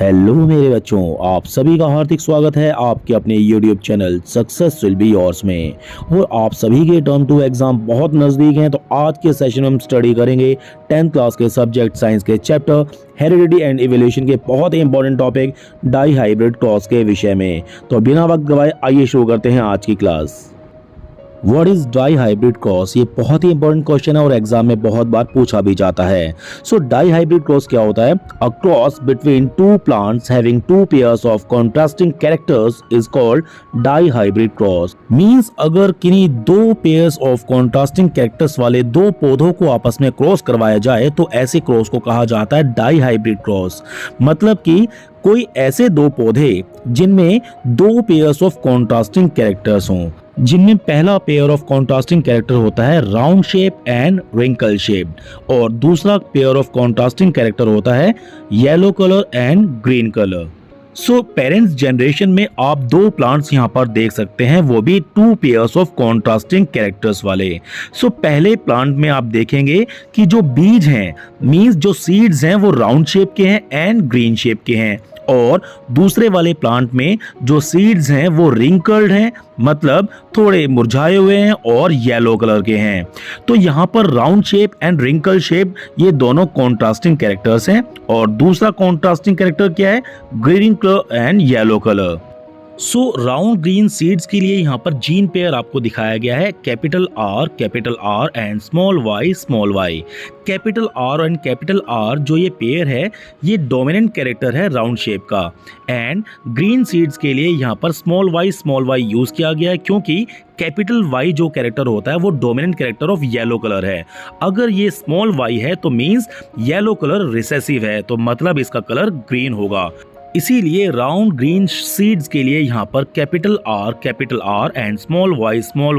Hello मेरे बच्चों, आप सभी का हार्दिक स्वागत है आपके अपने YouTube channel success will be yours में। और आप सभी के टर्म टू एग्जाम बहुत नज़दीक हैं, तो आज के सेशन में हम स्टडी करेंगे 10th क्लास के सब्जेक्ट साइंस के चैप्टर हेरिडिटी एंड इवोल्यूशन के बहुत ही important topic dihybrid cross के विषय में। तो बिना वक्त गवाए आइए शुरू करते हैं आज की class. What is dihybrid cross? ये बहुत ही इंपॉर्टेंट क्वेश्चन है और एग्जाम में बहुत बार पूछा भी जाता है। सो डाई हाइब्रिड क्रॉस क्या होता है? A cross between two plants having two pairs of contrasting characters is called dihybrid cross. Means अगर किन्हीं दो पेयर्स ऑफ कॉन्ट्रास्टिंग कैरेक्टर्स वाले दो पौधों को आपस में क्रॉस करवाया जाए तो ऐसे क्रॉस को कहा जाता है डाई हाइब्रिड क्रॉस। मतलब कि कोई ऐसे दो पौधे जिनमें दो पेयर्स ऑफ कॉन्ट्रास्टिंग कैरेक्टर्स हों, जिनमें पहला पेयर ऑफ कॉन्ट्रास्टिंग कैरेक्टर होता है round shape and wrinkle shape और दूसरा पेयर ऑफ कॉन्ट्रास्टिंग कैरेक्टर होता है yellow colour and green colour. So parents generation में आप दो प्लांट्स यहाँ पर देख सकते हैं, वो भी to pairs of contrasting characters वाले। सो पहले प्लांट में आप देखेंगे कि जो बीज हैं, मींस जो सीड्स हैं वो राउंड शेप के हैं एंड ग्रीन शेप के हैं, और दूसरे वाले प्लांट में जो सीड्स हैं वो रिंकल्ड हैं, मतलब थोड़े मुरझाए हुए हैं और येलो कलर के हैं। तो यहाँ पर round shape and wrinkle shape ये दोनों कॉन्ट्रास्टिंग कैरेक्टर्स हैं और दूसरा कॉन्ट्रास्टिंग कैरेक्टर क्या है? Green colour and yellow colour. So round green seeds के लिए यहाँ पर जीन पेयर आपको दिखाया गया है capital R and small Y. Capital R and capital R जो ये पेयर है ये डोमिनेंट कैरेक्टर है राउंड शेप का। एंड ग्रीन सीड्स के लिए यहाँ पर स्मॉल वाई यूज किया गया है क्योंकि कैपिटल वाई जो कैरेक्टर होता है वो dominant character of yellow colour है। अगर ये स्मॉल वाई है तो मींस येलो कलर रिसेसिव है, तो मतलब इसका कलर ग्रीन होगा। इसीलिए राउंड ग्रीन सीड्स के लिए यहाँ पर capital R and small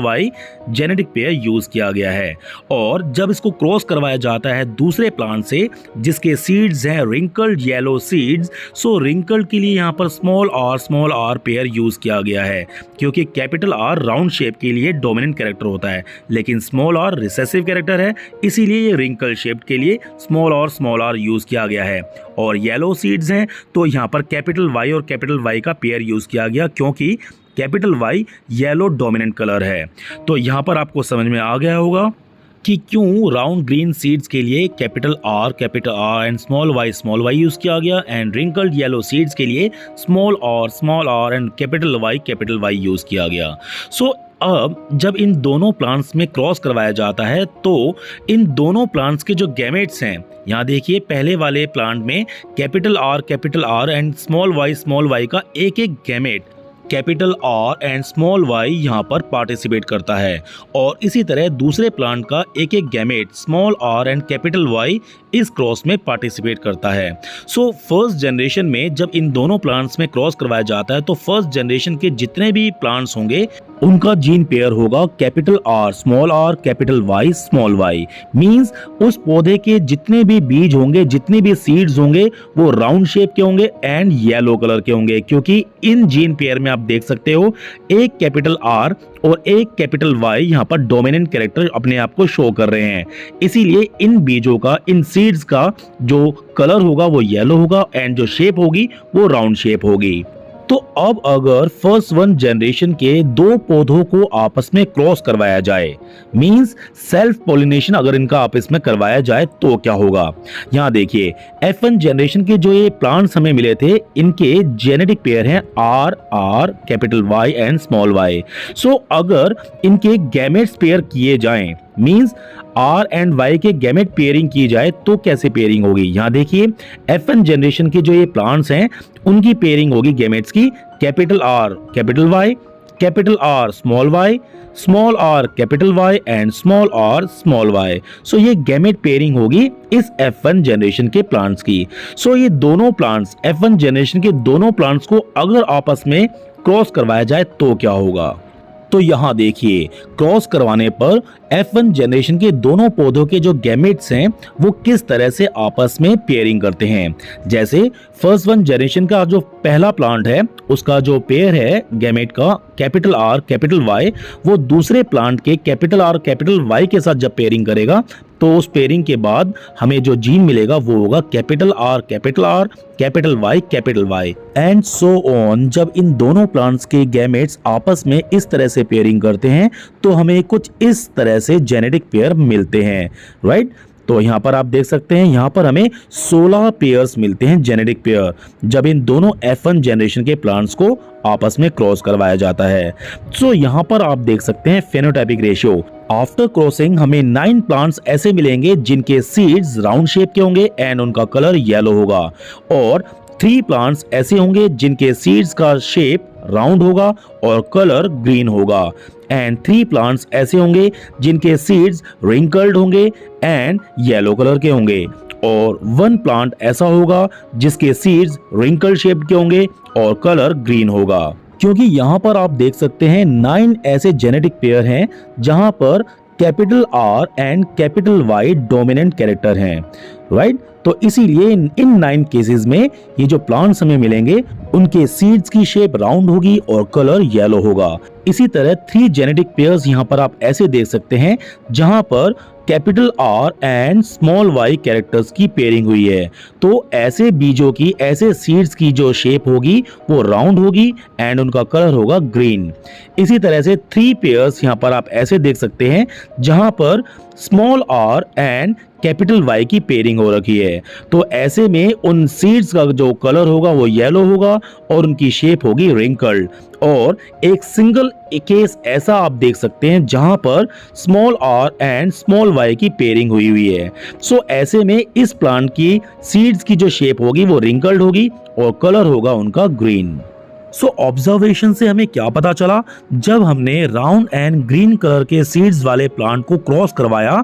Y genetic pair use किया गया है। और जब इसको क्रॉस करवाया जाता है दूसरे प्लांट से जिसके सीड्स हैं रिंकल्ड येलो सीड्स, सो रिंकल्ड के लिए यहाँ पर स्मॉल आर पेयर यूज किया गया है क्योंकि कैपिटल आर राउंड शेप के लिए डोमिनेंट कैरेक्टर होता है लेकिन स्मॉल आर रिसेसिव कैरेक्टर है, इसीलिए ये रिंकल शेप के लिए स्मॉल आर यूज किया गया है। और येलो सीड्स हैं तो यहाँ पर कैपिटल वाई और कैपिटल वाई का पेयर यूज किया गया क्योंकि capital Y yellow dominant colour है। तो यहाँ पर आपको समझ में आ गया होगा कि क्यों राउंड ग्रीन सीड्स के लिए capital R and small Y use किया गया एंड रिंकल्ड येलो सीड्स के लिए small R and capital Y use किया गया। सो अब जब इन दोनों प्लांट्स में क्रॉस करवाया जाता है तो इन दोनों प्लांट्स के जो गैमेट्स हैं, यहाँ देखिए पहले वाले प्लांट में capital R and small Y का एक एक gamete capital R and small Y यहाँ पर पार्टिसिपेट करता है और इसी तरह दूसरे प्लांट का एक एक gamete small R and capital Y इस क्रॉस में पार्टिसिपेट करता है। सो फर्स्ट जनरेशन में जब इन दोनों प्लांट्स में क्रॉस करवाया जाता है तो फर्स्ट जनरेशन के जितने भी प्लांट्स होंगे उनका जीन पेयर होगा capital R capital Y small Y. Means उस पौधे के जितने भी बीज होंगे, जितने भी सीड्स होंगे वो राउंड शेप के होंगे एंड येलो कलर के होंगे क्योंकि इन जीन पेयर में आप देख सकते हो एक कैपिटल आर और एक कैपिटल वाई यहाँ पर डोमिनेंट कैरेक्टर अपने आप को शो कर रहे हैं। इसीलिए इन बीजों का, इन सीड्स का जो कलर होगा वो येलो होगा एंड जो शेप होगी वो राउंड शेप होगी। तो अब अगर फर्स्ट वन जनरेशन के दो पौधों को आपस में क्रॉस करवाया जाए, मींस सेल्फ पॉलिनेशन अगर इनका आपस में करवाया जाए तो क्या होगा? यहाँ देखिए F1 जनरेशन के जो ये प्लांट्स हमें मिले थे इनके जेनेटिक पेयर हैं R capital Y and small Y. So अगर इनके गैमेट्स पेयर किए जाएं, मींस आर एंड वाई के गैमेट पेयरिंग की जाए तो कैसे पेयरिंग होगी? यहाँ देखिए F1 जनरेशन के जो ये प्लांट्स हैं उनकी पेयरिंग होगी गैमेट्स की capital R capital R small R capital Y and small Y. So ये गैमेट पेयरिंग होगी इस F1 जनरेशन के प्लांट्स की। सो ये दोनों प्लांट्स F1 जनरेशन के दोनों प्लांट्स को अगर आपस में क्रॉस करवाया जाए तो क्या होगा? तो यहाँ देखिए क्रॉस करवाने पर F1 जनरेशन के दोनों पौधों के जो गैमेट्स हैं वो किस तरह से आपस में पेयरिंग करते हैं। जैसे फर्स्ट वन जनरेशन का जो पहला प्लांट है उसका जो पेयर है गैमेट का कैपिटल आर कैपिटल वाई, वो दूसरे प्लांट के कैपिटल आर कैपिटल वाई के साथ जब पेयरिंग करेगा तो उस पेयरिंग के बाद हमें जो जीन मिलेगा वो होगा capital R capital R capital Y and so on. जब इन दोनों प्लांट्स के गैमेट्स आपस में इस तरह से पेयरिंग करते हैं तो हमें कुछ इस तरह से जेनेटिक पेयर मिलते हैं, राइट। तो यहाँ पर आप देख सकते हैं, यहाँ पर हमें 16 पेयर्स मिलते हैं जेनेटिक पेयर, जब इन दोनों F1 जनरेशन के प्लांट्स को आपस में क्रॉस करवाया जाता है। सो यहाँ पर आप देख सकते हैं फेनोटाइपिक रेशियो। आफ्टर क्रॉसिंग हमें 9 प्लांट्स ऐसे मिलेंगे जिनके सीड्स राउंड शेप के होंगे एंड उनका कलर येलो होगा, और 3 प्लांट्स ऐसे होंगे जिनके सीड्स का शेप राउंड होगा और कलर ग्रीन होगा, एंड 3 प्लांट्स ऐसे होंगे जिनके सीड्स रिंकल्ड होंगे एंड येलो कलर के होंगे, और 1 प्लांट ऐसा होगा जिसके सीड्स रिंकल शेप के होंगे और कलर ग्रीन होगा। क्योंकि यहाँ पर आप देख सकते हैं 9 ऐसे जेनेटिक पेयर हैं जहां पर capital R and capital Y dominant character हैं, राइट। तो इसीलिए इन 9 केसेस में ये जो प्लांट्स हमें मिलेंगे उनके सीड्स की शेप राउंड होगी और कलर येलो होगा। इसी तरह 3 जेनेटिक पेयर्स यहाँ पर आप ऐसे देख सकते हैं जहां पर capital R and small Y characters की पेयरिंग हुई है, तो ऐसे बीजों की, ऐसे सीड्स की जो शेप होगी वो राउंड होगी एंड उनका कलर होगा ग्रीन। इसी तरह से 3 पेयर्स यहाँ पर आप ऐसे देख सकते हैं जहां पर small R and capital Y की पेयरिंग हो रखी है, तो ऐसे में उन सीड्स का जो कलर होगा वो येलो होगा और उनकी शेप होगी रिंकल्ड। और एक सिंगल केस ऐसा आप देख सकते हैं जहां पर small R and small Y की पेयरिंग हुई है। सो ऐसे में इस प्लांट की सीड्स की जो शेप होगी वो रिंकल्ड होगी और कलर होगा उनका ग्रीन। सो ऑब्जर्वेशन से हमें क्या पता चला, जब हमने राउंड एंड ग्रीन कलर के सीड्स वाले प्लांट को क्रॉस करवाया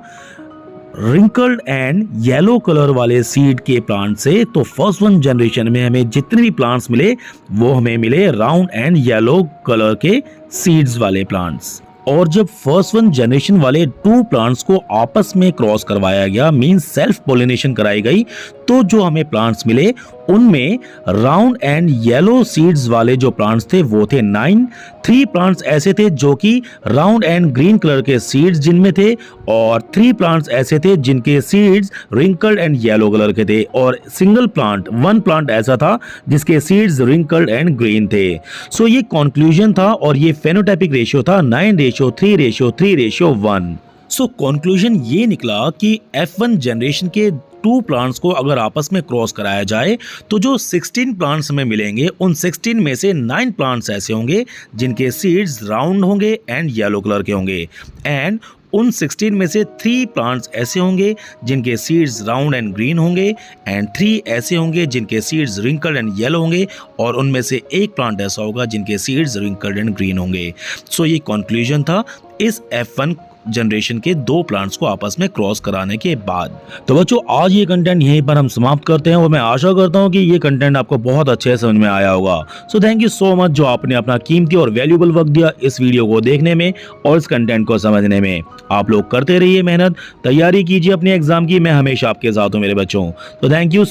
रिंकल्ड एंड येलो कलर वाले सीड के प्लांट से, तो फर्स्ट 1 जनरेशन में हमें जितने भी प्लांट्स मिले वो हमें मिले राउंड एंड येलो कलर के सीड्स वाले प्लांट्स। और जब फर्स्ट 1 जनरेशन वाले 2 प्लांट्स को आपस में क्रॉस करवाया गया, मींस सेल्फ पॉलिनेशन कराई गई, तो जो हमें प्लांट्स मिले उनमें राउंड एंड येलो सीड्स वाले जो प्लांट्स थे वो थे 9। 3 प्लांट्स ऐसे थे जो कि राउंड एंड ग्रीन कलर के सीड्स जिनमें थे, और 3 प्लांट्स ऐसे थे जिनके seeds wrinkled and yellow colour के थे, और सिंगल प्लांट 1 प्लांट ऐसा था जिसके सीड्स रिंकल्ड एंड ग्रीन थे। सो ये कंक्लूजन था और ये फेनोटाइपिक रेशियो था 9:3:3:1। सो कंक्लूजन ये निकला कि F1 जनरेशन के 2 प्लांट्स को अगर आपस में क्रॉस कराया जाए तो जो 16 प्लांट्स हमें मिलेंगे उन 16 में से 9 प्लांट्स ऐसे होंगे जिनके सीड्स राउंड होंगे एंड येलो कलर के होंगे, एंड उन 16 में से 3 प्लांट्स ऐसे होंगे जिनके सीड्स राउंड एंड ग्रीन होंगे, एंड 3 ऐसे होंगे जिनके सीड्स रिंकल्ड एंड येलो होंगे, और उनमें से 1 प्लांट ऐसा होगा जिनके सीड्स रिंकल्ड एंड ग्रीन होंगे। सो ये कंक्लूजन था इस F1 जनरेशन के 2 प्लांट्स को आपस में क्रॉस कराने के बाद। तो बच्चों आज ये कंटेंट यहीं पर हम समाप्त करते हैं, और मैं आशा करता हूँ कि ये कंटेंट आपको बहुत अच्छे से समझ में आया होगा। So thank you so much जो आपने अपना कीमती और वैल्यूएबल वक्त दिया इस वीडियो को देखने में और इस कंटेंट को समझने में। आप लोग करते रहिए मेहनत, तैयारी कीजिए अपने एग्जाम की, मैं हमेशा आपके साथ हूँ मेरे बच्चों। तो थैंक यू।